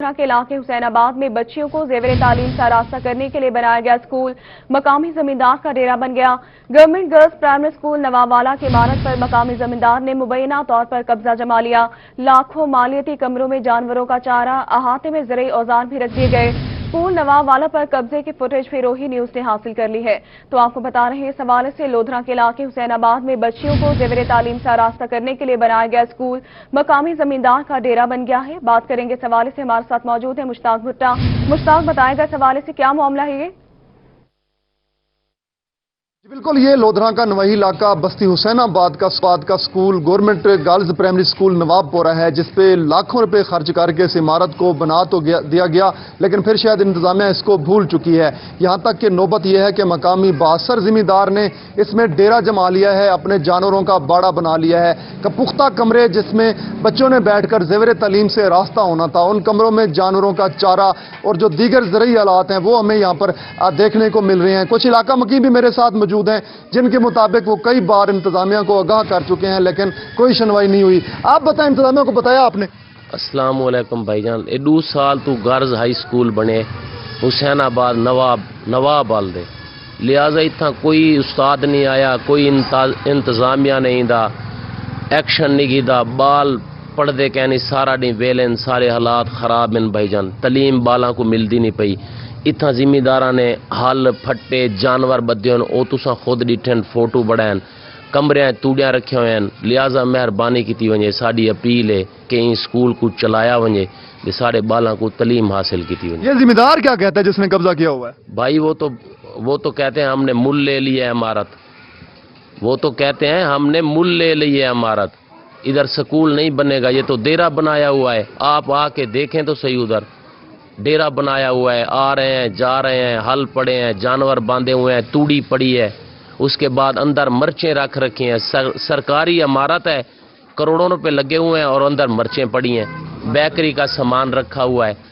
के इलाके हुसैनाबाद में बच्चियों को जेवर तालीम से आरास्ता करने के लिए बनाया गया स्कूल मकामी जमींदार का डेरा बन गया। गवर्नमेंट गर्ल्स प्राइमरी स्कूल नवाबवाला की इमारत पर मकामी जमींदार ने मुबैना तौर पर कब्जा जमा लिया। लाखों मालियती कमरों में जानवरों का चारा, अहाते में ज़रूरी औजार भी रख दिए गए। स्कूल नवाबवाला पर कब्जे की फुटेज फिरोही न्यूज ने हासिल कर ली है। तो आपको बता रहे हैं, इस हवाले से लोधरा के इलाके हुसैनाबाद में बच्चियों को जेवर तालीम से आरास्ता करने के लिए बनाया गया स्कूल मकामी जमींदार का डेरा बन गया है। बात करेंगे इस हवाले से, हमारे साथ मौजूद है मुश्ताक भुट्टा। मुश्ताक, बताएगा इस हवाले से क्या मामला है ये? बिल्कुल, ये लोधरा का नवाही इलाका बस्ती हुसैनाबाद का school government girls primary school Nawabpora है, जिसपे लाखों रुपए खर्च करके इस इमारत को बना तो दिया गया, लेकिन फिर शायद इंतजामिया इसको भूल चुकी है। यहां तक कि नौबत यह है कि मकामी बासर जिम्मेदार ने इसमें डेरा जमा लिया है, अपने जानवरों का बाड़ा बना लिया है। पुख्ता कमरे जिसमें बच्चों ने बैठकर जेवर तालीम से रास्ता होना था, उन कमरों में जानवरों का चारा और जो दीगर ज़रूरी आलात हैं वो हमें यहाँ पर देखने को मिल रहे हैं। कुछ इलाका मकीन भी मेरे साथ मौजूद हैं, जिनके मुताबिक वो कई बार इंतजामिया को आगाह कर चुके हैं, लेकिन कोई सुनवाई नहीं हुई। आप बताएं, इंतजामिया को बताया आपने? अस्सलाम वालेकुम भाईजान, 2 साल तो गर्ल्स हाई स्कूल बने हुसैनाबाद नवाब दे, लिहाजा इतना कोई उस्ताद नहीं आया, कोई इंतजामिया नहीं दा, एक्शन नहीं कीता। बाल पढ़ते कहनी सारा दिन वेलन, सारे हालात खराब हैं भाईजान, तलीम बालों को मिलती नहीं पई। इतना जिम्मेदारा ने हल फट्टे जानवर बदे ओ तुसा खुद डिठन, फोटो बड़ान, कमरे तूड़ियां रखे हुए हैं। लिहाजा मेहरबानी की वजे, साड़ी अपील है कि स्कूल को चलाया वजे, सारे बालों को तलीम हासिल की वजे। ये जिम्मेदार क्या कहता है जिसने कब्जा किया हुआ है? भाई वो तो कहते हैं हमने मुल ले लिया है इमारत, वो तो कहते हैं हमने मुल ले ली है इमारत, इधर स्कूल नहीं बनेगा, ये तो डेरा बनाया हुआ है। आप आके देखें तो सही, उधर डेरा बनाया हुआ है, आ रहे हैं जा रहे हैं, हल पड़े हैं, जानवर बांधे हुए हैं, तूड़ी पड़ी है, उसके बाद अंदर मर्चें रख रखी हैं। सरकारी इमारत है, करोड़ों रुपए लगे हुए हैं और अंदर मर्चें पड़ी हैं, बेकरी का सामान रखा हुआ है।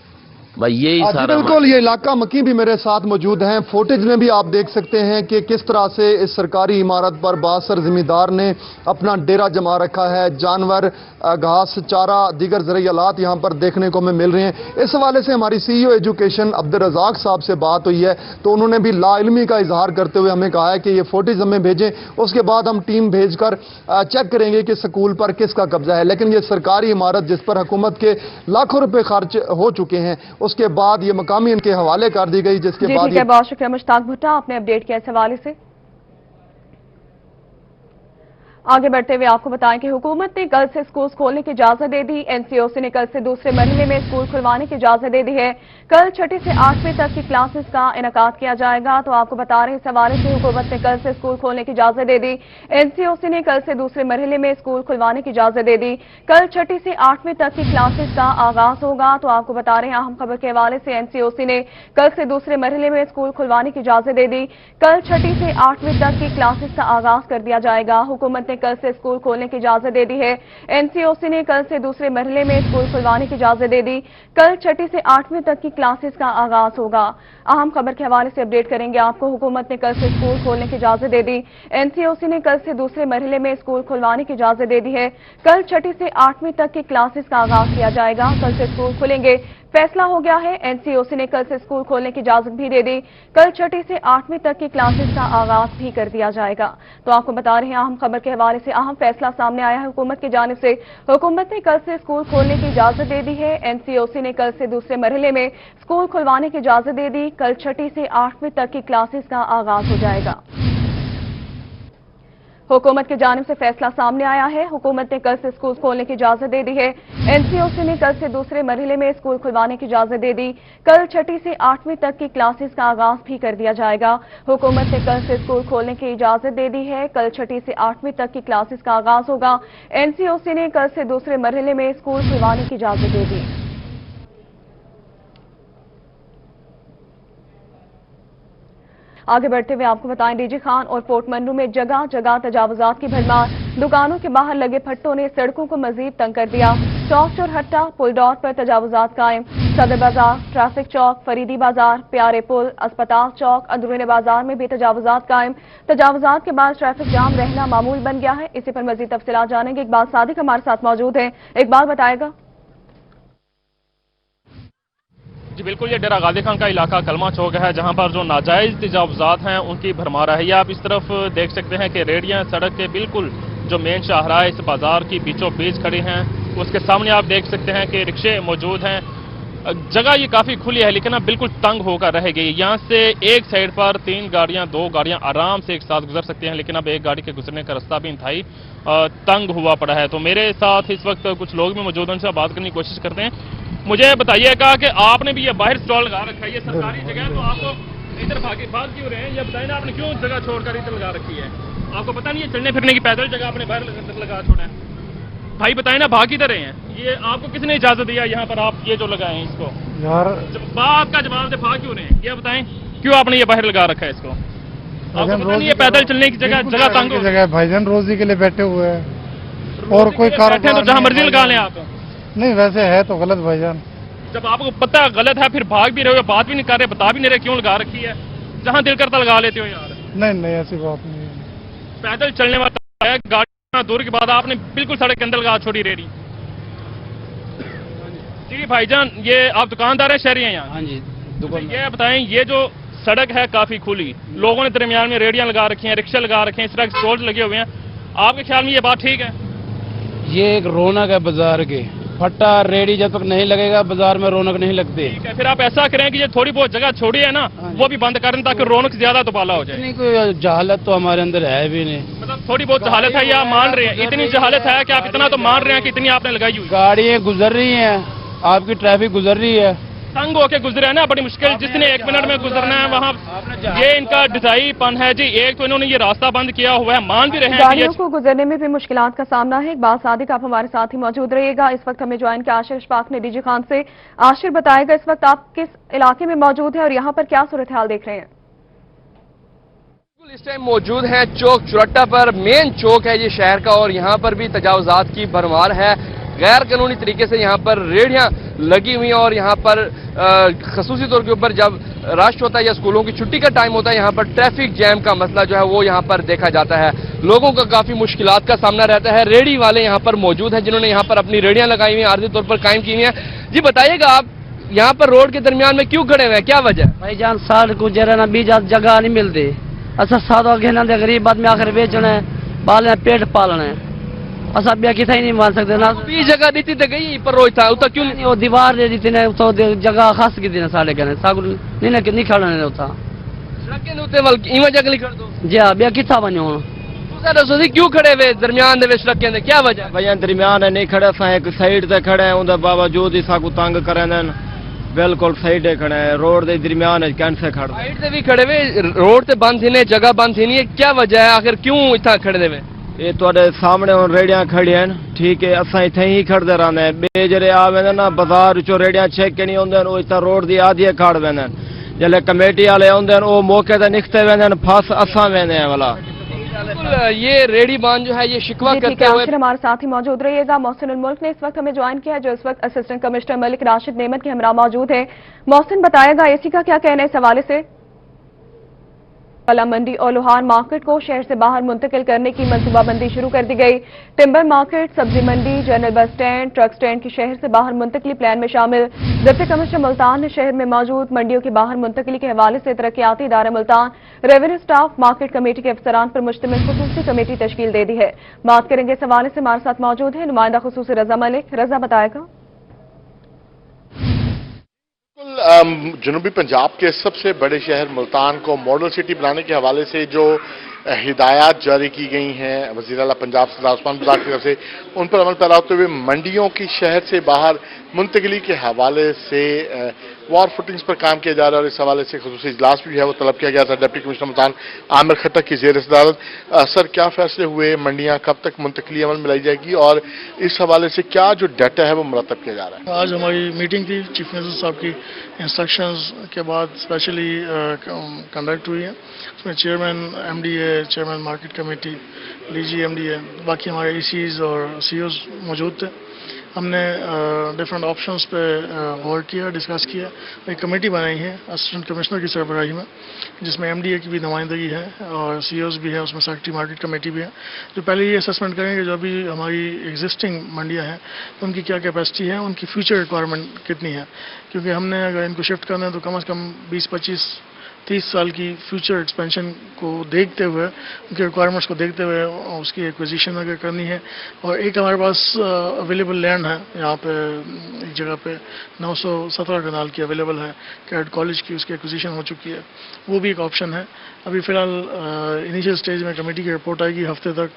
भाई यही सारा। बिल्कुल, ये इलाका मकी भी मेरे साथ मौजूद हैं। फुटेज में भी आप देख सकते हैं कि किस तरह से इस सरकारी इमारत पर बासर जिम्मेदार ने अपना डेरा जमा रखा है। जानवर, घास, चारा, दीगर ज़रूरी आलात यहाँ पर देखने को हमें मिल रहे हैं। इस हवाले से हमारी CEO एजुकेशन अब्दुल रज़ाक साहब से बात हुई है, तो उन्होंने भी लाइल्मी का इजहार करते हुए हमें कहा है कि ये फुटेज हमें भेजें, उसके बाद हम टीम भेजकर चेक करेंगे कि स्कूल पर किसका कब्जा है। लेकिन ये सरकारी इमारत जिस पर हुकूमत के लाखों रुपए खर्च हो चुके हैं, उसके बाद ये मकामी इनके हवाले कर दी गई, जिसके बाद बहुत शुक्रिया मुश्ताक भुट्टा, आपने अपडेट किया इस हवाले से। आगे बढ़ते हुए आपको बताएं कि हुकूमत ने कल से स्कूल खोलने की इजाजत दे दी। NCOC ने कल से दूसरे मरहले में स्कूल खुलवाने की इजाजत दे दी है। कल 6ठी से 8वीं तक की क्लासेस का इनेकाद किया जाएगा। तो आपको बता रहे हैं, इस हवाले से हुकूमत ने कल से स्कूल खोलने की इजाजत दे दी। NCOC ने कल से दूसरे मरहले में स्कूल खुलवाने की इजाजत दे दी। कल 6ठी से 8वीं तक की क्लासेस का आगाज होगा। तो आपको बता रहे हैं, अहम खबर के हवाले से NCOC ने कल से दूसरे मरहले में स्कूल खुलवाने की इजाजत दे दी। कल 6ठी से 8वीं तक की क्लासेस का आगाज कर दिया जाएगा। हुकूमत ने कल से स्कूल खोलने की इजाजत दे दी है। NCOC ने कल से दूसरे मरहले में स्कूल खुलवाने की इजाजत दे दी। कल 6ठी से 8वीं तक की क्लासेस का आगाज होगा। अहम खबर के हवाले से अपडेट करेंगे आपको। हुकूमत ने कल से स्कूल खोलने की इजाजत दे दी। NCOC ने कल से दूसरे मरहले में स्कूल खुलवाने की इजाजत दे दी है। कल 6ठी से 8वीं तक की क्लासेस का आगाज किया जाएगा। कल से स्कूल खुलेंगे, फैसला हो गया है। NCOC ने कल से स्कूल खोलने की इजाजत भी दे दी। कल 6ठी से 8वीं तक की क्लासेस का आगाज भी कर दिया जाएगा। तो आपको बता रहे हैं, अहम खबर के हवाले से अहम फैसला सामने आया है हुकूमत की जानिब से। हुकूमत ने कल से स्कूल खोलने की इजाजत दे दी है। NCOC ने कल से दूसरे मरहले में स्कूल खुलवाने की इजाजत दे दी। कल 6ठी से 8वीं तक की क्लासेस का आगाज हो जाएगा। हुकूमत की जानिब से फैसला सामने आया है। हुकूमत ने कल से स्कूल खोलने की इजाजत दे दी है। NCOC ने कल से दूसरे मरहले में स्कूल खुलवाने की इजाजत दे दी। कल 6ठी से 8वीं तक की क्लासेस का आगाज भी कर दिया जाएगा। हुकूमत ने कल से स्कूल खोलने की इजाजत दे दी है। कल 6ठी से 8वीं तक की क्लासेस का आगाज होगा। NCOC ने कल से दूसरे मरहले में स्कूल खुलवाने की इजाजत दे दी। आगे बढ़ते हुए आपको बताएं, डीजी खान और पोर्ट मंडू में जगह जगह तजावुजात की भरमार। दुकानों के बाहर लगे फट्टों ने सड़कों को मजीद तंग कर दिया। चौक चौरहट्टा पुलडौर पर तजावुजात कायम। सदर बाजार, ट्रैफिक चौक, फरीदी बाजार, प्यारे पुल, अस्पताल चौक, अंदरूनी बाजार में भी तजावुजात कायम। तजावुजात के बाद ट्रैफिक जाम रहना मामूल बन गया है। इसी पर मजीद तफसीलात जानेंगे। इकबाल सादिक हमारे साथ मौजूद है। इकबाल, बताएगा। جی بالکل، یہ ڈیرہ غازی خان کا علاقہ کلمہ چوک ہے، جہاں پر جو ناجائز تجاوزات ہیں ان کی بھرمار ہے. یہ آپ اس طرف دیکھ سکتے ہیں کہ ریڑیاں سڑک کے بالکل جو مین شاہراہ اس بازار کی بیچوں بیچ کھڑی ہیں. اس کے سامنے آپ دیکھ سکتے ہیں کہ رکشے موجود ہیں. جگہ یہ کافی کھلی ہے لیکن اب بالکل تنگ ہو کر رہ گئی. یہاں سے ایک سائیڈ پر 2 گاڑیاں آرام سے ایک ساتھ گزر سکتی ہیں، لیکن اب ایک گاڑی کے گزرنے کا راستہ بھی انتہائی تنگ ہوا پڑا ہے. تو میرے ساتھ اس وقت کچھ لوگ بھی موجود ہیں، ان سے بات کرنے کی کوشش کرتے ہیں. مجھے بتائیے گا کہ آپ نے بھی یہ باہر سٹال لگا رکھا ہے، یہ سرکاری جگہ ہے، تو آپ کو ادھر بھاگ کیوں رہے ہیں؟ یہ بتائیں نا، آپ نے کیوں جگہ چھوڑ کر ادھر لگا رکھی ہے؟ آپ کو پتہ نہیں ہے چلنے پھرنے کی پیدل جگہ آپ نے باہر لگا چھوڑا ہے؟ بھائی بتائیں نا، بھاگ کدھر رہے ہیں؟ یہ آپ کو کس نے اجازت دیا یہاں پر آپ یہ جو لگائے ہیں اس کو؟ یار بات کا جواب دے، بھاگ کیوں رہے ہیں یہ بتائیں؟ کیوں آپ نے یہ باہر لگا رکھا ہے اس کو؟ آپ کو پتہ نہیں ہے پیدل چلنے کی جگہ تنگ ہو جگہ بھائی جان روزی کے لیے بیٹھے ہوئے ہیں اور کوئی بیٹھے تو جہاں مرضی لگا لیں آپ. نہیں، ویسے ہے تو غلط بھائی جان. جب آپ کو پتہ غلط ہے پھر بھاگ بھی رہے ہو، بات بھی نہیں کر رہے، بتا بھی نہیں رہے کیوں لگا رکھی ہے؟ جہاں دل کرتا لگا لیتے ہو یار. نہیں ایسی بات نہیں ہے. پیدل چلنے والا ہے، گاڑی دور کے بعد آپ نے بالکل سڑک کے اندر لگا چھوڑی ریڑی. جی بھائی جان، یہ آپ دکاندار ہیں، شہری ہیں یہاں؟ ہاں جی. یہ بتائیں، یہ جو سڑک ہے کافی کھلی، لوگوں نے درمیان میں ریڑیاں لگا رکھی ہیں، رکشے لگا رکھے ہیں، اس طرح کے اسٹالز لگے ہوئے ہیں. آپ کے خیال میں یہ بات ٹھیک ہے؟ یہ ایک رونق ہے بازار کی. پھٹا ریڑی جب تک نہیں لگے گا بازار میں رونق نہیں لگتی. ٹھیک ہے، پھر آپ ایسا کریں کہ یہ تھوڑی بہت جگہ چھوڑی ہے نا وہ بھی بند کریں تاکہ رونق زیادہ دوبالا ہو جائے. اتنی کوئی جہالت تو ہمارے اندر ہے بھی نہیں. مطلب تھوڑی بہت جہالت ہے یا مان رہے ہیں؟ اتنی جہالت ہے کہ آپ اتنا تو مان رہے ہیں کہ اتنی آپ نے لگائی ہوئی. گاڑیاں گزر رہی ہیں، آپ کی ٹریفک گزر رہی ہے. تنگ ہو کے گزرے ہیں نا، بڑی مشکل. جس نے 1 منٹ میں گزرنا ہے وہاں یہ ان کا ڈیزائی پن ہے. جی ایک تو انہوں نے یہ راستہ بند کیا ہوا ہے، مان بھی رہے ہیں کہ گاڑیوں کو گزرنے میں بھی مشکلات کا سامنا ہے. اقبال صادق آپ ہمارے ساتھ ہی موجود رہیے گا. اس وقت ہمیں جوائن کیا عاشر اشفاق نے ڈی جی خان سے. عاشر بتائے گا اس وقت آپ کس علاقے میں موجود ہیں اور یہاں پر کیا صورتحال دیکھ رہے ہیں؟ اس ٹائم موجود ہیں چوک چورٹا پر. مین چوک ہے یہ شہر کا اور یہاں پر بھی تجاوزات کی بھرمار ہے. غیر قانونی طریقے سے یہاں پر ریڑیاں لگی ہوئی ہیں اور یہاں پر خصوصی طور کے اوپر جب رش ہوتا ہے یا اسکولوں کی چھٹی کا ٹائم ہوتا ہے یہاں پر ٹریفک جیم کا مسئلہ جو ہے وہ یہاں پر دیکھا جاتا ہے. لوگوں کا کافی مشکلات کا سامنا رہتا ہے. ریڑی والے یہاں پر موجود ہیں جنہوں نے یہاں پر اپنی ریڑیاں لگائی ہوئی ہیں، عارضی طور پر قائم کی ہوئی ہیں. جی بتائیے گا، آپ یہاں پر روڈ کے درمیان میں کیوں کھڑے ہوئے ہیں، کیا وجہ؟ بھائی جان سال کو جرا بھی جگہ نہیں ملتی. اصل سادہ گھنا دے غریب آدمی آخر بیچنا ہے، پالنا ہے، پیٹ پالنا ہے. اصل بیا کتنا ہی نہیں مان سکتے نا. بھی جگہ دیتی تو گئی پر روز تھا اتنا کیوں نہیں؟ وہ دیوار دے دیتی نے تو جگہ خاص کی دینا سارے کہنے ساگ نہیں کھڑا نہیں ہوتا. سڑکیں اتنے ول ایویں جگہ نہیں کر دو. جی ہاں بیا کتنا بنے ہوں. دسو جی کیوں کھڑے ہوئے درمیان دے سڑکیں دے، کیا وجہ؟ بھائی درمیان نہیں کھڑے، اساں ایک سائیڈ تے کھڑے ہیں، اون دے باوجود ہی ساکو تنگ کرن دین. بالکل سائیڈ کھڑے ہیں، روڈ دے درمیان کینسے کھڑے. سائیڈ تے بھی کھڑے ہوئے، روڈ تے بند تھی نے، جگہ بند تھی نہیں، کیا وجہ ہے آخر کیوں اتنا کھڑے ہوئے؟ یہ تواڈے سامنے ہن ریڑیاں کھڑی ہیں، ٹھیک ہے، اساں ایتھے ہی کھڑدے رہندے ہیں. بے جڑے آویں نا بازار وچوں ریڑیاں چھک کے نہیں اوندے، او ایتھے روڈ دی آدھی کھڑ ویندے. جلے کمیٹی والے اوندے او موقع تے نکھتے ویندے، پھس اساں ویندے ہیں والا. یہ ریڑی بان جو ہے یہ شکوہ ٹھیک کرتے ہے، ہوئے عاشر ہمارے ساتھ ہی موجود رہیے گا. محسن الملک نے اس وقت ہمیں جوائن کیا ہے، جو اس وقت اسسٹنٹ کمشنر ملک راشد نعمت کے ہمراہ موجود ہیں. محسن بتائے گا اے سی کا کیا کہنا ہے اس حوالے سے؟ کلا منڈی اور لوہار مارکیٹ کو شہر سے باہر منتقل کرنے کی منصوبہ بندی شروع کر دی گئی. ٹمبر مارکیٹ، سبزی منڈی، general bus stand, truck stand کی شہر سے باہر منتقلی پلان میں شامل. ڈپٹی کمشنر ملتان نے شہر میں موجود منڈیوں کی باہر منتقلی کے حوالے سے ترقیاتی ادارہ Multan, revenue staff, market committee کے افسران پر مشتمل خصوصی کمیٹی تشکیل دے دی ہے. بات کریں گے اس حوالے سے، ہمارے ساتھ موجود ہے نمائندہ خصوصی رضا ملک. رضا بتائے گا. جنوبی پنجاب کے سب سے بڑے شہر ملتان کو ماڈل سٹی بنانے کے حوالے سے جو ہدایات جاری کی گئی ہیں وزیر اعلیٰ پنجاب سردار عثمان بزدار کی طرف سے، ان پر عمل پیرا ہوتے ہوئے منڈیوں کی شہر سے باہر منتقلی کے حوالے سے وار فوٹنگز پر کام کیا جا رہا ہے اور اس حوالے سے خصوصی اجلاس بھی ہے وہ طلب کیا گیا تھا. ڈپٹی کمشنر ملتان عامر کھٹک کی زیر صدارت. سر کیا فیصلے ہوئے، منڈیاں کب تک منتقلی عمل میں لائی جائے گی اور اس حوالے سے کیا جو ڈیٹا ہے وہ مرتب کیا جا رہا ہے؟ آج ہماری میٹنگ تھی چیف منسٹر صاحب کی انسٹرکشنز کے بعد اسپیشلی کنڈکٹ ہوئی ہے. اس میں چیئرمین ایم ڈی ہے، chairman market committee, D G M D ہے، باقی ہمارے ای سیز اور سی اوز موجود تھے. हमने डिफरेंट ऑप्शंस पे गौर किया, डिस्कस किया। एक कमेटी बनाई है असिस्टेंट कमिश्नर की सरबराही में, जिसमें MDA की भी नुमाइंदगी है और CEOs भी है, उसमें सेक्रेटरी मार्केट कमेटी भी है, जो पहले ये असेसमेंट करेंगे जो अभी हमारी एग्जिस्टिंग मंडियाँ हैं उनकी क्या कैपेसिटी है, उनकी फ्यूचर रिक्वायरमेंट कितनी है, क्योंकि हमने अगर इनको शिफ्ट करना है तो कम से कम 20-25-30 साल की फ्यूचर एक्सपेंशन को देखते हुए, उनके रिक्वायरमेंट्स को देखते हुए उसकी एक्विजिशन अगर करनी है। और एक हमारे पास अवेलेबल लैंड है यहाँ पे, एक जगह पे 917 कनाल की अवेलेबल है, कैड कॉलेज की, उसकी एक्विजिशन हो चुकी है, वो भी एक ऑप्शन है। अभी फ़िलहाल इनिशियल स्टेज में कमेटी की रिपोर्ट आएगी, हफ्ते तक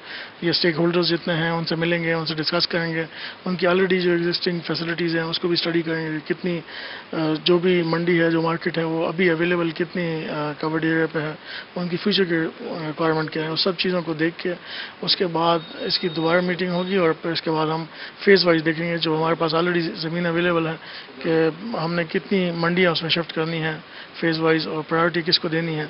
ये स्टेक होल्डर्स जितने हैं उनसे मिलेंगे, उनसे डिस्कस करेंगे, उनकी ऑलरेडी जो एग्जिस्टिंग फैसिलिटीज़ हैं उसको भी स्टडी करेंगे, कितनी जो भी मंडी है, जो मार्केट है वो अभी अवेलेबल कितनी कवर्ड एरिया पे है, उनकी फ्यूचर की रिक्वायरमेंट क्या है, उस सब चीज़ों को देख के उसके बाद इसकी दोबारा मीटिंग होगी और फिर इसके बाद हम फेज़ वाइज देखेंगे जो हमारे पास ऑलरेडी ज़मीन अवेलेबल है कि हमने कितनी मंडियाँ उसमें शिफ्ट करनी है फेज़ वाइज और प्रायोरिटी किसको देनी है।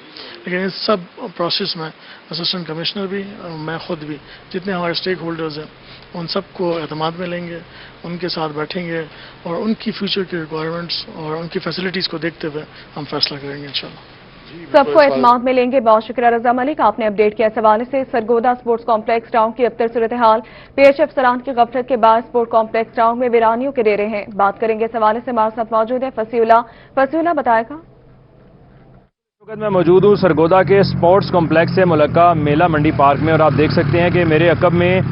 लेकिन इस सब प्रोसेस में असिस्टेंट कमिश्नर भी और मैं ख़ुद भी जितने हमारे स्टेक होल्डर्स हैं उन सबको एतमाद में लेंगे, उनके साथ बैठेंगे और उनकी फ्यूचर की रिक्वायरमेंट्स और उनकी फैसिलिटीज़ को देखते हुए हम फैसला करेंगे इंशाल्लाह। सबको एतमाद में लेंगे। बहुत शुक्रिया रजा मलिक, आपने अपडेट किया। इस हवाले से सरगोदा स्पोर्ट्स कॉम्प्लेक्स टाउन की अबतर सूरत हाल, PHF सरान की गफलत के बाद स्पोर्ट्स कॉम्प्लेक्स टाउन में वीरानियों के डेरे हैं। बात करेंगे इस हवाले से, हमारे साथ मौजूद है फसीउल्लाह बताएगा। मैं मौजूद हूँ सरगोदा के स्पोर्ट्स कॉम्प्लेक्स से मुलक्का मेला मंडी पार्क में और आप देख सकते हैं कि मेरे अकब में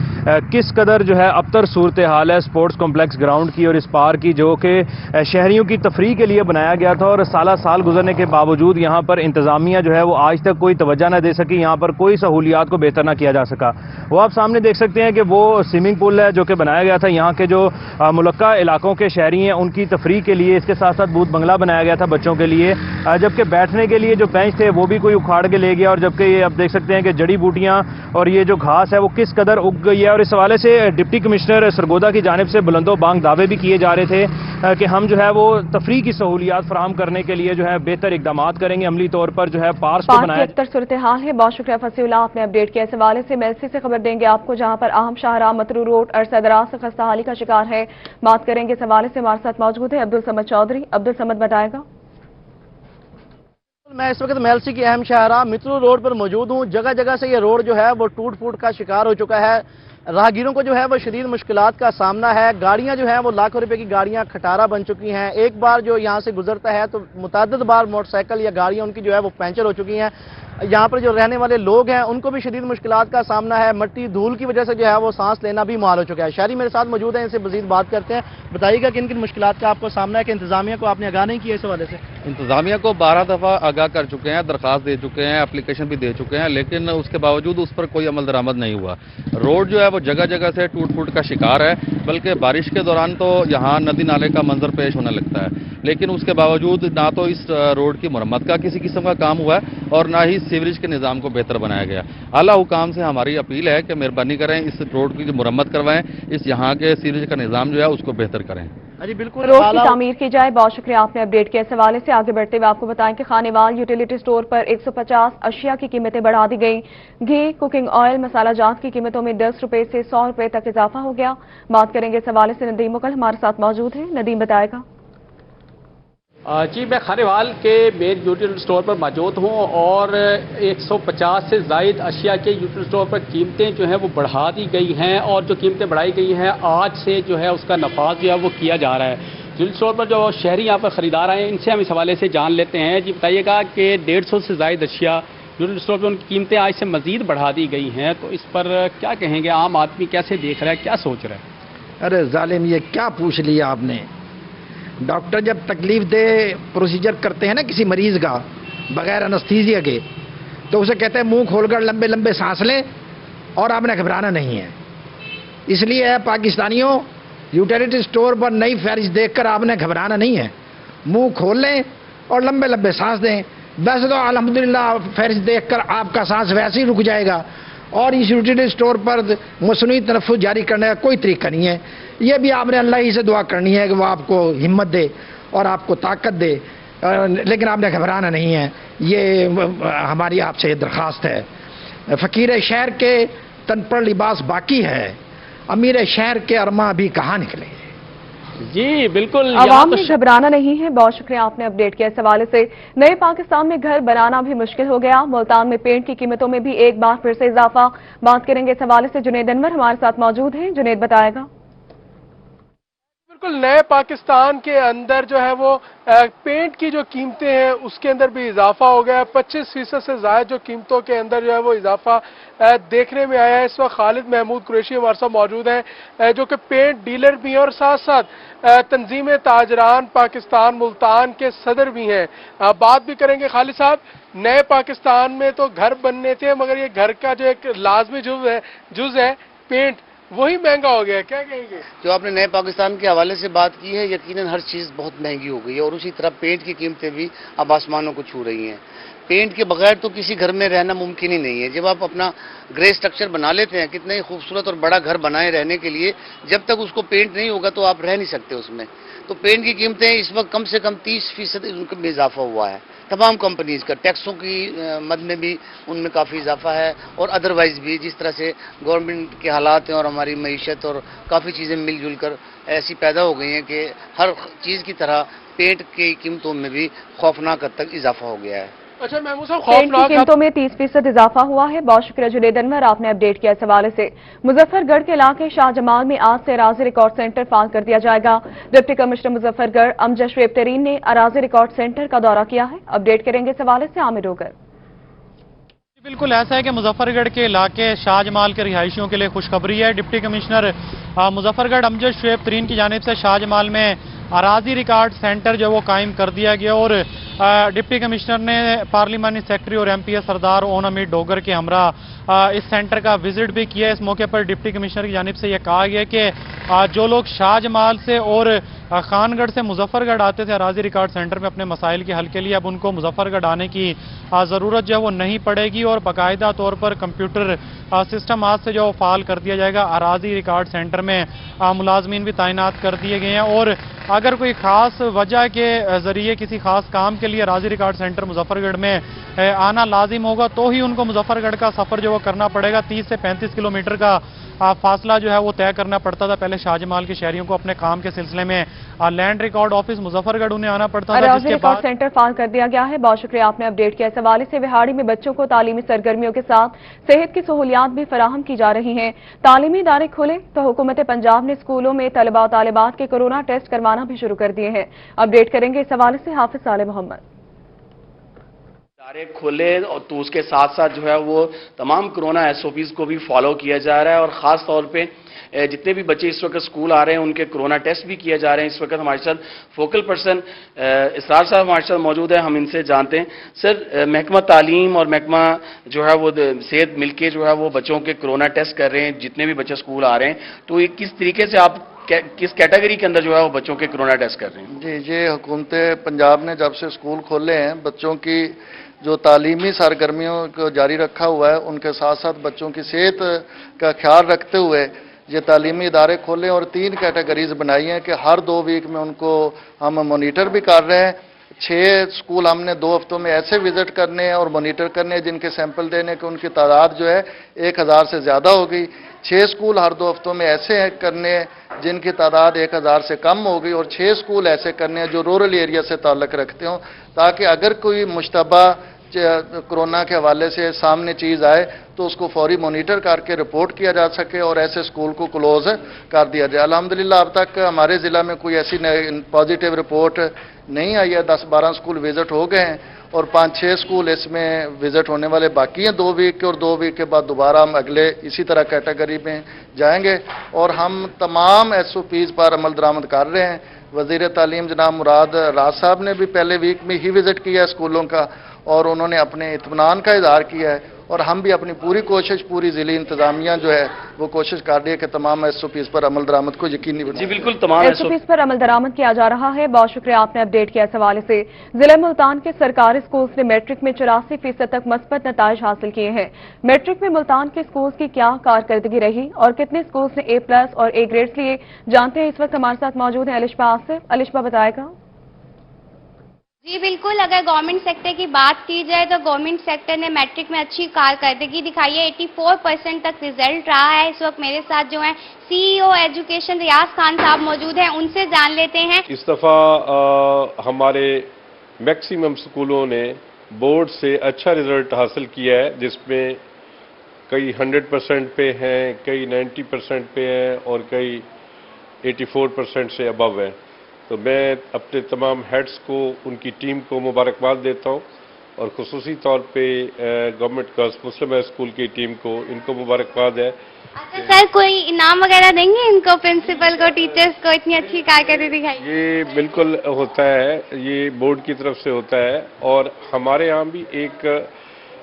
किस कदर जो है अबतर सूरत हाल है स्पोर्ट्स कॉम्प्लेक्स ग्राउंड की और इस पार्क की, जो कि शहरियों की तफरीह के लिए बनाया गया था और साल गुजरने के बावजूद यहाँ पर इंतज़ामिया जो है वो आज तक कोई तवज्जो न दे सकी, यहाँ पर कोई सहूलियात को बेहतर न किया जा सका। वो आप सामने देख सकते हैं कि वो स्विमिंग पूल है जो कि बनाया गया था यहाँ के जो मुलक्का इलाकों के शहरी हैं उनकी तफरीह के लिए। इसके साथ साथ बूथ बंगला बनाया गया था बच्चों के लिए, जबकि बैठने के लिए जो बेंच थे वो भी कोई उखाड़ के ले गया। और जबकि ये आप देख सकते हैं कि जड़ी बूटियां और ये जो घास है वो किस कदर उग गई है। और इस हवाले से डिप्टी कमिश्नर सरगोदा की जानिब से बुलंदो बांग दावे भी किए जा रहे थे कि हम जो है वो तफरीह की सहूलियात फराहम करने के लिए जो है बेहतर इकदाम करेंगे, अमली तौर पर जो है पार्क को बनाया। अबतर सूरत हाल है। बहुत शुक्रिया फसीउल्लाह, आपने अपडेट किया। इस हवाले से मेलसी से खबर देंगे आपको, जहां पर अहम शाहराह मतरू रोड अरसदराज से खस्ताहाली का शिकार है। बात करेंगे इस हवाले से, हमारे साथ मौजूद है अब्दुल समद चौधरी। अब्दुल समद बताएगा। मैं इस वक्त मेलसी की अहम शाहराह मित्रू रोड पर मौजूद हूँ। जगह जगह से ये रोड जो है वो टूट फूट का शिकार हो चुका है। राहगीरों को जो है वो शदीद मुश्किलात का सामना है। गाड़ियां जो है वो लाखों रुपए की गाड़ियां खटारा बन चुकी हैं। एक बार जो यहाँ से गुजरता है तो मुतअद्दिद बार मोटरसाइकिल या गाड़ियां उनकी जो है वो पंचर हो चुकी हैं। यहाँ पर जो रहने वाले लोग हैं उनको भी शदीद मुश्किलात का सामना है। मिट्टी धूल की वजह से जो है वो सांस लेना भी मुहाल हो चुका है। शहरी मेरे साथ मौजूद हैं, इनसे मजीद बात करते हैं। बताइएगा किन किन मुश्किलात का आपको सामना है कि इंतजामिया को आपने आगाह नहीं किया इस हवाले से? इंतजामिया को 12 दफ़ा आगाह कर चुके हैं, दरख्वास्त दे चुके हैं, एप्लीकेशन भी दे चुके हैं, लेकिन उसके बावजूद उस पर कोई अमल दरामद नहीं हुआ। रोड जो है वो जगह जगह से टूट फूट का शिकार है, बल्कि बारिश के दौरान तो यहाँ नदी नाले का मंजर पेश होने लगता है। लेकिन उसके बावजूद ना तो इस रोड की मरम्मत का किसी किस्म का काम हुआ है और ना ही सीवरेज के निज़ाम को बेहतर बनाया गया। आला हुकाम से हमारी अपील है कि मेहरबानी करें, इस रोड की मुरम्मत करवाएं, इस यहाँ के सीवरेज का निज़ाम जो है उसको बेहतर करें। जी बिल्कुल, रोड की तामीर की जाए। बहुत शुक्रिया, आपने अपडेट किया। इस हवाले से आगे बढ़ते हुए आपको बताएं कि खानेवाल यूटिलिटी स्टोर पर 150 अशिया की कीमतें बढ़ा दी गई। घी, कुकिंग ऑयल, मसाला जात की कीमतों में 10 रुपए से 100 रुपए तक इजाफा हो गया। बात करेंगे इस हवाले से, नदीम मुगल हमारे साथ मौजूद है। नदीम बताएगा। जी, मैं खानेवाल के मेन यूटिलिटी स्टोर पर मौजूद हूँ और 150 से ज़ायद अशिया के यूटिलिटी स्टोर पर कीमतें जो हैं वो बढ़ा दी गई हैं और जो कीमतें बढ़ाई गई हैं आज से जो है उसका नफाज जो है वो किया जा रहा है। यूटिलिटी स्टोर पर जो शहरी यहाँ पर ख़रीदार आए हैं इनसे हम इस हवाले से जान लेते हैं। जी बताइएगा कि 150 से ज़ायद अशिया यूटिलिटी स्टोर पर उनकी कीमतें आज से मज़ीद बढ़ा दी गई हैं, तो इस पर क्या कहेंगे? आम आदमी कैसे देख रहा है, क्या सोच रहा है? अरे जालिम, ये क्या पूछ लिया आपने। डॉक्टर जब तकलीफ दे प्रोसीजर करते हैं ना किसी मरीज का बगैर एनेस्थीसिया के, तो उसे कहते हैं मुंह खोलकर लंबे लंबे सांस लें और आपने घबराना नहीं है। इसलिए है पाकिस्तानियों, यूटिलिटी स्टोर पर नई फहरिस्त देखकर आपने घबराना नहीं है, मुंह खोल लें और लंबे लंबे सांस दें। वैसे तो अल्हम्दुलिल्लाह फहरिस्त देखकर आपका सांस वैसे ही रुक जाएगा और इस यूटिलिटी स्टोर पर मसनूई तनफ्फुस जारी करने का कोई तरीका नहीं है। ये भी आपने अल्लाह ही से दुआ करनी है कि वो आपको हिम्मत दे और आपको ताकत दे, लेकिन आपने घबराना नहीं है। ये हमारी आपसे दरख्वास्त है। फ़कीर शहर के तन पर लिबास बाकी है, अमीर शहर के अरमा अभी कहाँ निकले। जी बिल्कुल। आवाम में घबराना नहीं है। बहुत शुक्रिया, आपने अपडेट किया इस हवाले से। नए पाकिस्तान में घर बनाना भी मुश्किल हो गया। मुल्तान में पेंट की कीमतों में भी एक बार फिर से इजाफा। बात करेंगे इस हवाले से। जुनेद अनवर हमारे साथ मौजूद हैं। जुनेद बताएगा। बिल्कुल, नए पाकिस्तान के अंदर जो है वो पेंट की जो कीमतें हैं उसके अंदर भी इजाफा हो गया है। 25% से ज्यादा जो कीमतों के अंदर जो है वो इजाफा देखने में आया है। इस वक्त खालिद महमूद कुरैशी हमारे साथ मौजूद हैं, जो कि पेंट डीलर भी हैं और साथ साथ तंजीम ताजरान पाकिस्तान मुल्तान के सदर भी हैं। बात भी करेंगे खालिद साहब, नए पाकिस्तान में तो घर बनने थे मगर ये घर का जो एक लाजमी जुज है पेंट, वही महंगा हो गया है। क्या कहेंगे? जो आपने नए पाकिस्तान के हवाले से बात की है, यकीनन हर चीज़ बहुत महंगी हो गई है और उसी तरह पेंट की कीमतें भी अब आसमानों को छू रही हैं। पेंट के बगैर तो किसी घर में रहना मुमकिन ही नहीं है। जब आप अपना ग्रे स्ट्रक्चर बना लेते हैं, कितना ही खूबसूरत और बड़ा घर बनाए रहने के लिए, जब तक उसको पेंट नहीं होगा तो आप रह नहीं सकते उसमें। तो पेंट की कीमतें इस वक्त कम से कम 30% उनमें इजाफा हुआ है। तमाम कंपनीज का टैक्सों की मद में भी उनमें काफ़ी इजाफा है और अदरवाइज भी जिस तरह से गवर्नमेंट के हालात हैं और हमारी मईशत और काफ़ी चीज़ें मिलजुल कर ऐसी पैदा हो गई हैं कि हर चीज़ की तरह पेंट की कीमतों में भी खौफनाक हद तक इजाफा हो गया है। अच्छा महमूद साहब, पेंट की कीमतों में 30% इजाफा हुआ है। बहुत शुक्रिया जुनेद अनवर, आपने अपडेट किया इस हवाले से। मुजफ्फरगढ़ के इलाके शाहजमाल में आज से अराजी रिकॉर्ड सेंटर फाल कर दिया जाएगा। डिप्टी कमिश्नर मुजफ्फरगढ़ अमजद शुएब तरीन ने अराजी रिकॉर्ड सेंटर का दौरा किया है। अपडेट करेंगे इस हवाले से आमिर रोगर। बिल्कुल ऐसा है कि मुजफ्फरगढ़ के इलाके शाहजमाल के रिहायशियों के लिए खुशखबरी है। डिप्टी कमिश्नर मुजफ्फरगढ़ अमजद शुएब तरीन की जानिब से शाहजमाल में अराजी रिकॉर्ड सेंटर जो वो कायम कर दिया गया और डिप्टी कमिश्नर ने पार्लिमानी सेक्रेटरी और एमपीए सरदार ओन अमीर डोगर के हमरा इस सेंटर का विजिट भी किया। इस मौके पर डिप्टी कमिश्नर की जानिब से यह कहा गया कि जो लोग शाहजमाल से और खानगढ़ से मुजफ्फरगढ़ आते थे अराजी रिकॉर्ड सेंटर में अपने मसाइल के हल के लिए, अब उनको मुजफ्फरगढ़ आने की ज़रूरत जो है वो नहीं पड़ेगी और बाकायदा तौर पर कंप्यूटर सिस्टम आज से जो फाल कर दिया जाएगा। अराजी रिकॉर्ड सेंटर में मुलाजमीन भी तैनात कर दिए गए हैं और अगर कोई खास वजह के जरिए किसी खास काम के लिए अराजी रिकॉर्ड सेंटर मुजफ्फरगढ़ में आना लाजिम होगा तो ही उनको मुजफ्फरगढ़ का सफर जो वो करना पड़ेगा। 30 से 35 किलोमीटर का फासला जो है वो तय करना पड़ता था पहले शाहजमाल के शहरियों को अपने काम के सिलसिले में। लैंड रिकॉर्ड ऑफिस मुजफ्फरगढ़ उन्हें आना पड़ता था, जिसके रिकॉर्ड बाद सेंटर फाल कर दिया गया है। बहुत शुक्रिया, आपने अपडेट किया इस हवाले से। विहाड़ी में बच्चों को तालीमी सरगर्मियों के साथ सेहत की सहूलियात भी फराहम की जा रही हैं। तालीमी इदारे खुले तो हुकूमत पंजाब ने स्कूलों में तलबा और तालिबात के कोरोना टेस्ट करवाना भी शुरू कर दिए हैं। अपडेट करेंगे इस हवाले से हाफिज साले मोहम्मद। इदारे खोले और तो उसके साथ साथ जो है वो तमाम कोरोना एसओपीज को भी फॉलो किया जा रहा है और ख़ास तौर पे जितने भी बच्चे इस वक्त स्कूल आ रहे हैं उनके कोरोना टेस्ट भी किए जा रहे हैं। इस वक्त हमारे साथ फोकल पर्सन इसरार साहब हमारे साथ मौजूद हैं, हम इनसे जानते हैं। सर, महकमा तालीम और महकमा जो है वो सेहत मिलके जो है वो बच्चों के कोरोना टेस्ट कर रहे हैं, जितने भी बच्चे स्कूल आ रहे हैं, तो ये किस तरीके से आप किस कैटेगरी के अंदर जो है वो बच्चों के कोरोना टेस्ट कर रहे हैं? जी, हुकूमत पंजाब ने जब से स्कूल खोले हैं बच्चों की जो तालीमी सरगर्मियों को जारी रखा हुआ है, उनके साथ साथ बच्चों की सेहत का ख्याल रखते हुए ये तालीमी इदारे खोले और 3 कैटेगरीज बनाई हैं कि हर 2 वीक में उनको हम मॉनिटर भी कर रहे हैं। 6 स्कूल हमने 2 हफ्तों में ऐसे विजिट करने हैं और मॉनिटर करने हैं जिनके सैंपल देने के उनकी तादाद जो है 1000 से ज़्यादा हो गई। 6 स्कूल हर 2 हफ्तों में ऐसे हैं करने जिनकी तादाद 1000 से कम हो गई और 6 स्कूल ऐसे करने हैं जो रूरल एरिया से ताल्लुक़ रखते हों, ताकि अगर कोई मुश्तबा कोरोना के हवाले से सामने चीज़ आए तो उसको फौरी मॉनिटर करके रिपोर्ट किया जा सके और ऐसे स्कूल को क्लोज कर दिया जाए। अल्हम्दुलिल्लाह अब तक हमारे ज़िला में कोई ऐसी पॉजिटिव रिपोर्ट नहीं आई है। 10-12 स्कूल विजिट हो गए हैं और 5-6 स्कूल इसमें विजिट होने वाले बाकी हैं 2 वीक के, और 2 वीक के बाद दोबारा हम अगले इसी तरह कैटेगरी में जाएंगे और हम तमाम SOPs पर अमल दरामद कर रहे हैं। वज़ीर तालीम जनाब मुराद राज साहब ने भी पहले वीक में ही विजिट किया है स्कूलों का और उन्होंने अपने इत्मीनान का इज़हार किया है और हम भी अपनी पूरी कोशिश, पूरी ज़िली इंतजामिया जो है वो कोशिश कर रही है कि तमाम SOPs पर अमल दरामद को यकीनी बनाएं। जी बिल्कुल, तमाम SOPs पर अमल दरामद किया जा रहा है। बहुत शुक्रिया, आपने अपडेट किया इस हवाले से। जिला मुल्तान के सरकारी स्कूल्स ने मैट्रिक में 84% तक मस्बत नताइज हासिल किए हैं। मैट्रिक में मुल्तान के स्कूल्स की क्या कारकर्दगी रही और कितने स्कूल्स ने A+ और A ग्रेड्स लिए, जानते हैं। इस वक्त हमारे साथ मौजूद है अलिशबा आसिफ। अलिशबा बताएगा। जी बिल्कुल, अगर गवर्नमेंट सेक्टर की बात की जाए तो गवर्नमेंट सेक्टर ने मैट्रिक में अच्छी कारकर्दगी दिखाई है। 84% तक रिजल्ट रहा है। इस वक्त मेरे साथ जो है CEO एजुकेशन रियाज खान साहब मौजूद हैं, उनसे जान लेते हैं। इस दफ़ा हमारे मैक्सिमम स्कूलों ने बोर्ड से अच्छा रिजल्ट हासिल किया है, जिसमें कई 100% पे हैं, कई 90% पे हैं और कई 84% से अबव है। तो मैं अपने तमाम हेड्स को, उनकी टीम को मुबारकबाद देता हूँ और खुसूसी तौर पे गवर्नमेंट गर्ल्स मुस्लिम हाई स्कूल की टीम को, इनको मुबारकबाद है। अच्छा सर, कोई इनाम वगैरह देंगे इनको, प्रिंसिपल को, टीचर्स को, इतनी अच्छी कारकर्दगी दिखाई? ये बिल्कुल होता है, ये बोर्ड की तरफ से होता है और हमारे यहाँ भी एक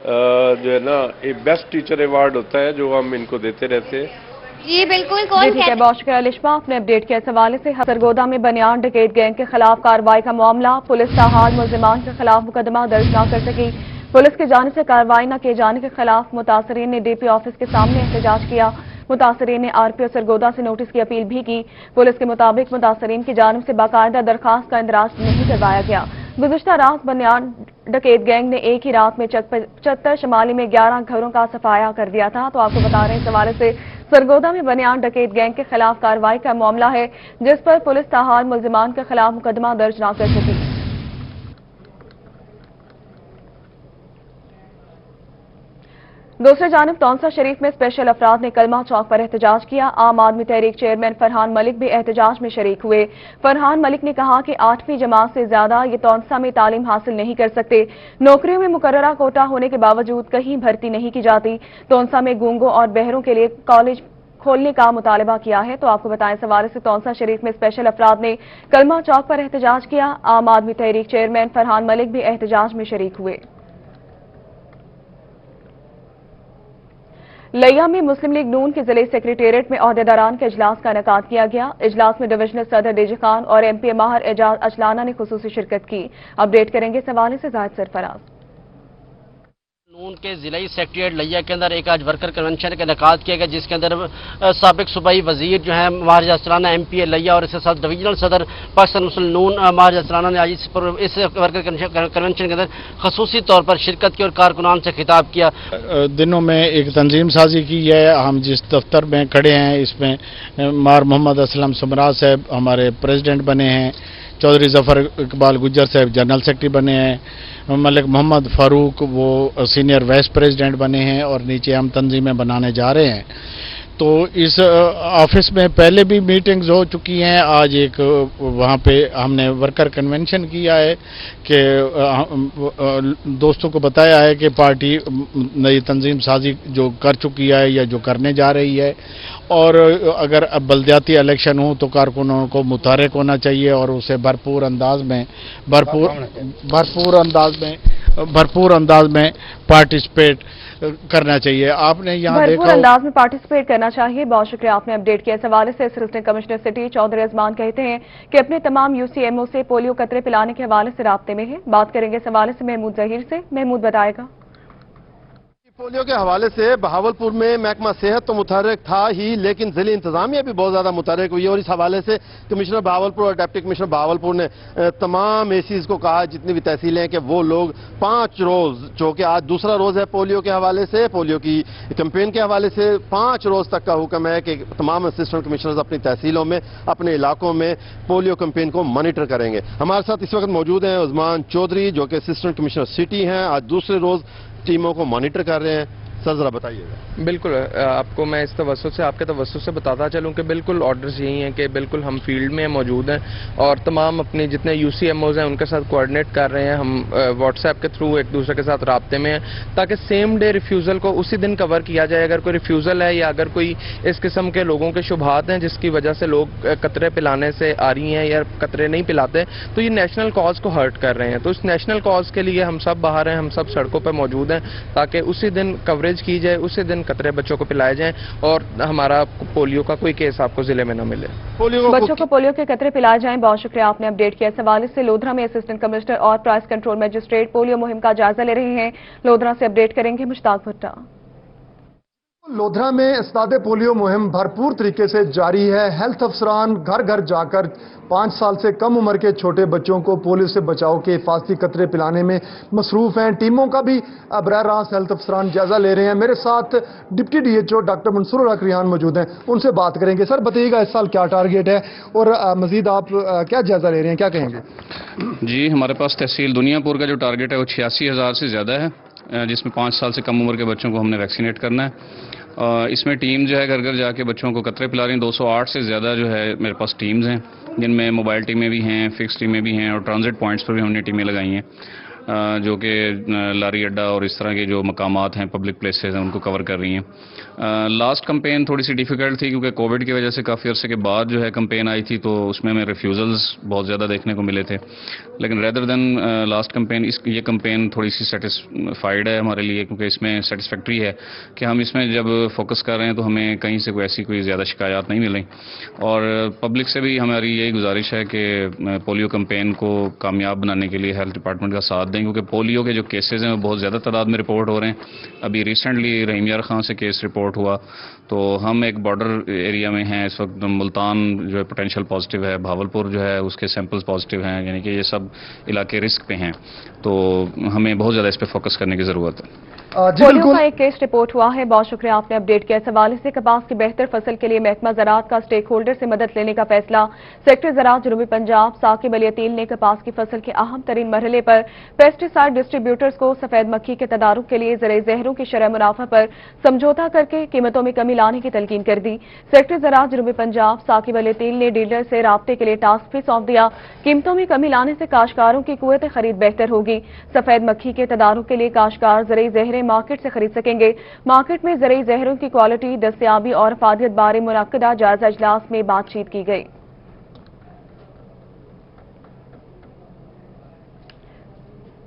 जो है ना एक बेस्ट टीचर अवार्ड होता है जो हम इनको देते रहते हैं। जी बिल्कुल। जी ठीक है, बहुत शुक्रिया लिश्मा अपने अपडेट के इस हवाले से। सरगोदा में बनियान डकैत गैंग के खिलाफ कार्रवाई का मामला, पुलिस ताहाल मुल्जिमान के खिलाफ मुकदमा दर्ज न कर सकी। पुलिस की जानिब से कार्रवाई न किए जाने के खिलाफ मुतासरीन ने DP ऑफिस के सामने एहतजाज किया। मुतासरीन ने RPO सरगोदा से नोटिस की अपील भी की। पुलिस के मुताबिक मुतासरीन की जानिब से बाकायदा दरखास्त का इंदराज नहीं करवाया गया। गुज़िश्ता रात बनियान डकैत गैंग ने एक ही रात में चत्तर शमाली में 11 घरों का सफाया कर दिया था। तो आपको बता रहे हैं, इस हवाले से सरगोदा में बनियान डकैत गैंग के खिलाफ कार्रवाई का मामला है, जिस पर पुलिस ताहाल मुल्जिमान के खिलाफ मुकदमा दर्ज न कर सकी। दूसरी जानिब तौंसा शरीफ में स्पेशल अफराद ने कलमा चौक पर एहतजाज किया। आम आदमी तहरीक चेयरमैन फरहान मलिक भी एहतजाज में शरीक हुए। फरहान मलिक ने कहा कि 8वीं जमात से ज्यादा ये तौंसा में तालीम हासिल नहीं कर सकते। नौकरियों में मुकर्ररा कोटा होने के बावजूद कहीं भर्ती नहीं की जाती। तौंसा में गूंगों और बहरों के लिए कॉलेज खोलने का मुतालबा किया है। तो आपको बताएं, इस हवाले से तौंसा शरीफ में स्पेशल अफराद ने कलमा चौक पर एहतजाज किया। आम आदमी तहरीक चेयरमैन फरहान मलिक भी एहतजाज में शरीक हुए। लिया में मुस्लिम लीग नून के जिले सेक्रेटेरिएट में ओहदेदारान के इजलास का इनेकाद किया गया। इजलास में डिविजनल सदर डेजी खान और MP माहर एजाज अचलाना ने खुसूसी शिरकत की। अपडेट करेंगे इस हवाले से जाहिद सरफराज। नून के जिलाई सेक्रेटेरिएट लिया के अंदर एक आज वर्कर कन्वेंशन का इनेकाद किया गया, जिसके अंदर साबिक सूबाई वजीर जो है माहर एजाज अचलाना MP लिया और इसके साथ डिविजनल सदर पाकिस्तान मुस्लिम नून माहर एजाज अचलाना ने आज इस वर्कर कन्वेंशन के अंदर खसूसी तौर पर शिरकत की और कारकुनान से खिताब किया। दिनों में एक तंजीम साजी की है। हम जिस दफ्तर में खड़े हैं, इसमें मार मोहम्मद असलम समराज साहब हमारे प्रेसिडेंट बने हैं, चौधरी जफर इकबाल गुज्जर साहब जनरल सेक्रेटरी बने हैं, मलिक मोहम्मद फारूक वो सीनियर वाइस प्रेसिडेंट बने हैं और नीचे हम तंजीमें बनाने जा रहे हैं। तो इस ऑफिस में पहले भी मीटिंग्स हो चुकी हैं। आज एक वहाँ पे हमने वर्कर कन्वेंशन किया है कि दोस्तों को बताया है कि पार्टी नई तंजीम साजी जो कर चुकी है या जो करने जा रही है, और अगर अब बल्दियाती इलेक्शन हो तो कारकुनों को मुतहर्रिक होना चाहिए और उसे भरपूर अंदाज में पार्टिसिपेट करना चाहिए। आपने यहाँ देखा अंदाज में पार्टिसिपेट करना चाहिए। बहुत शुक्रिया आपने अपडेट किया। इस हवाले से assistant commissioner city Chaudhry Ajman कहते हैं कि अपने तमाम UCMO से पोलियो कतरे पिलाने के हवाले से राब्ते में है। बात करेंगे इस हवाले से महमूद जहीर से। महमूद बताएगा। पोलियो के हवाले से बहावलपुर में महकमा सेहत तो मुतहर्रिक था ही, लेकिन जिले इंतजामिया भी बहुत ज्यादा मुतहर्रिक हुई है और इस हवाले से कमिश्नर बहावलपुर और डिप्टी कमिश्नर बहावलपुर ने तमाम ACs को कहा, जितनी भी तहसीलें हैं, कि वो लोग 5 रोज, जो कि आज दूसरा रोज है पोलियो के हवाले से, पोलियो की कैंपेन के हवाले से 5 रोज तक का हुक्म है कि तमाम असिस्टेंट कमिश्नर्स अपनी तहसीलों में, अपने इलाकों में पोलियो कैंपेन को मॉनिटर करेंगे। हमारे साथ इस वक्त मौजूद हैं उस्मान चौधरी, जो कि असिस्टेंट कमिश्नर सिटी हैं, आज दूसरे रोज टीमों को मॉनिटर कर रहे हैं। सर जरा बताइएगा। बिल्कुल, आपको मैं इस तवज्जो से, आपके तवज्जो से बताता चलूं कि बिल्कुल ऑर्डर्स यही हैं कि बिल्कुल हम फील्ड में मौजूद हैं और तमाम अपने जितने UCMOs हैं उनके साथ कोऑर्डिनेट कर रहे हैं। हम व्हाट्सएप के थ्रू एक दूसरे के साथ राब्ते में हैं ताकि सेम डे रिफ्यूज़ल को उसी दिन कवर किया जाए। अगर कोई रिफ्यूज़ल है या अगर कोई इस किस्म के लोगों के शुबहात हैं जिसकी वजह से लोग कतरे पिलाने से आ रही हैं या कतरे नहीं पिलाते, तो ये नेशनल कॉज को हर्ट कर रहे हैं। तो इस नेशनल कॉज के लिए हम सब बाहर हैं, हम सब सड़कों पर मौजूद हैं ताकि उसी दिन कवरेज की जाए, उसी दिन कतरे बच्चों को पिलाए जाएं और हमारा पोलियो का कोई केस आपको जिले में न मिले। बच्चों को पोलियो के कतरे पिलाए जाएं। बहुत शुक्रिया आपने अपडेट किया। इस हवाले से लोधरा में असिस्टेंट कमिश्नर और प्राइस कंट्रोल मजिस्ट्रेट पोलियो मुहिम का जायजा ले रहे हैं। लोधरा से अपडेट करेंगे मुश्ताक भुट्टा। लोधरा में इस्ताद पोलियो मुहिम भरपूर तरीके से जारी है। हेल्थ अफसरान घर घर जाकर 5 साल से कम उम्र के छोटे बच्चों को पोलियो से बचाव के हिफाजती कतरे पिलाने में मसरूफ हैं। टीमों का भी बरह रास्त हेल्थ अफसरान जायजा ले रहे हैं। मेरे साथ डिप्टी DHO डॉक्टर मंसूर हक रिहान मौजूद हैं, उनसे बात करेंगे। सर बताइएगा इस साल क्या टारगेट है और मजीद आप क्या जायजा ले रहे हैं, क्या कहेंगे? जी, हमारे पास तहसील दुनियापुर का जो टारगेट है वो 86,000 से ज़्यादा है, जिसमें 5 साल से कम उम्र के बच्चों को हमने वैक्सीनेट करना है। इसमें टीम जो है घर घर जाके बच्चों को कतरे पिला रही हैं। 208 से ज़्यादा जो है मेरे पास टीम्स हैं, जिनमें मोबाइल टीमें भी हैं, फिक्स टीमें भी हैं और ट्रांजिट पॉइंट्स पर भी हमने टीमें लगाई हैं, जो कि लारी अड्डा और इस तरह के जो मकामात हैं, पब्लिक प्लेसेस हैं, उनको कवर कर रही हैं। लास्ट कैंपेन थोड़ी सी डिफ़िकल्ट थी क्योंकि कोविड की वजह से काफ़ी अरसे के बाद जो है कैंपेन आई थी, तो उसमें हमें रिफ्यूज़ल्स बहुत ज़्यादा देखने को मिले थे। लेकिन रेदर देन लास्ट कैंपेन ये कैंपेन थोड़ी सी सेटिस्फाइड है हमारे लिए, क्योंकि इसमें सेटिस्फैक्ट्री है कि हम इसमें जब फोकस कर रहे हैं तो हमें कहीं से कोई ज़्यादा शिकायत नहीं मिली। और पब्लिक से भी हमारी यही गुजारिश है कि पोलियो कैंपेन को कामयाब बनाने के लिए हेल्थ डिपार्टमेंट का साथ दें, क्योंकि पोलियो के जो केसेस हैं वो बहुत ज़्यादा तादाद में रिपोर्ट हो रहे हैं। अभी रिसेंटली रहीम यार खां से केस रिपोर्ट हुआ, तो हम एक बॉर्डर एरिया में हैं इस वक्त। मुल्तान जो है पोटेंशियल पॉजिटिव है, भावलपुर जो है उसके सैंपल्स पॉजिटिव हैं, यानी कि ये सब इलाके रिस्क पे हैं, तो हमें बहुत ज़्यादा इस पर फोकस करने की ज़रूरत है। पोलियो का एक केस रिपोर्ट हुआ है। बहुत शुक्रिया आपने अपडेट किया। इस हवाले से कपास की बेहतर फसल के लिए महकमा ज़राअत का स्टेक होल्डर से मदद लेने का फैसला। सेक्रेटरी ज़राअत जनूबी पंजाब साकिब अली अतील ने कपास की फसल के अहम तरीन मरहले पर पेस्टिसाइड डिस्ट्रीब्यूटर्स को सफेद मक्खी के तदारुक के लिए ज़राई ज़हरों की शरह मुनाफा पर समझौता करके कीमतों में कमी लाने की तलकीन कर दी। सेक्रेटरी ज़राअत जनूबी पंजाब साकिब अली अतील ने डीलर से राब्ते के लिए टास्क भी सौंप दिया। कीमतों में कमी लाने से काश्तकारों की कुव्वत खरीद बेहतर होगी। सफेद मक्खी के तदारुक के लिए काश्तकार ज़राई ज़हरें मार्केट से खरीद सकेंगे। मार्केट में ज़राई ज़हरों की क्वालिटी, दस्तयाबी और अफादियत बारे मुनक्कदा जायजा इजलास में बातचीत की गई।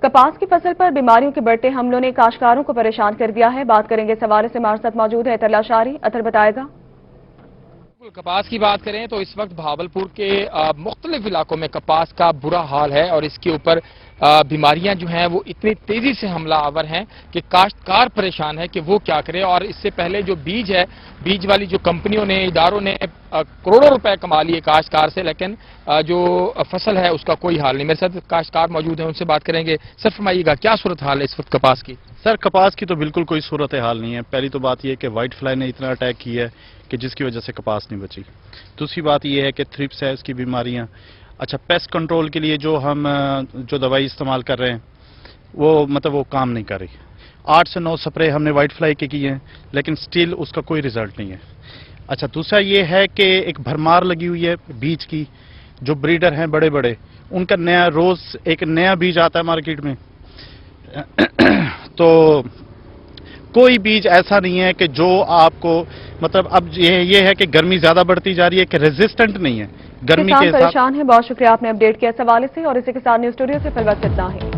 कपास की फसल पर बीमारियों के बढ़ते हमलों ने काश्तकारों को परेशान कर दिया है। बात करेंगे इस हवाले से हमारे साथ मौजूद है अतर लाशारी। अतर बताएगा। कपास की बात करें तो इस वक्त भावलपुर के मुख्तलिफ इलाकों में कपास का बुरा हाल है और इसके ऊपर बीमारियां जो हैं वो इतनी तेजी से हमला आवर हैं कि काश्तकार परेशान है कि वो क्या करे। और इससे पहले जो बीज है, बीज वाली जो कंपनियों ने, इदारों ने करोड़ों रुपए कमा लिए काश्तकार से, लेकिन जो फसल है उसका कोई हाल नहीं। मेरे साथ काश्तकार मौजूद हैं, उनसे बात करेंगे। सर फरमाइएगा क्या सूरत हाल है इस वक्त कपास की? सर कपास की तो बिल्कुल कोई सूरत हाल नहीं है। पहली तो बात यह है कि वाइट फ्लाई ने इतना अटैक किया है कि जिसकी वजह से कपास नहीं बची। दूसरी बात यह है कि थ्रिप्स है, इसकी बीमारियां। अच्छा, पेस्ट कंट्रोल के लिए जो दवाई इस्तेमाल कर रहे हैं वो काम नहीं कर रही। 8 से 9 स्प्रे हमने वाइट फ्लाई के किए हैं, लेकिन स्टिल उसका कोई रिजल्ट नहीं है। अच्छा, दूसरा ये है कि एक भरमार लगी हुई है बीज की। जो ब्रीडर हैं बड़े बड़े, उनका रोज एक नया बीज आता है मार्केट में, तो कोई बीज ऐसा नहीं है कि जो आपको अब ये है कि गर्मी ज्यादा बढ़ती जा रही है कि रेजिस्टेंट नहीं है गर्मी के साथ। परेशान है। बहुत शुक्रिया आपने अपडेट किया इस हवाले से। और इसी के साथ न्यूज़ स्टूडियो से फिलहाल इतना है।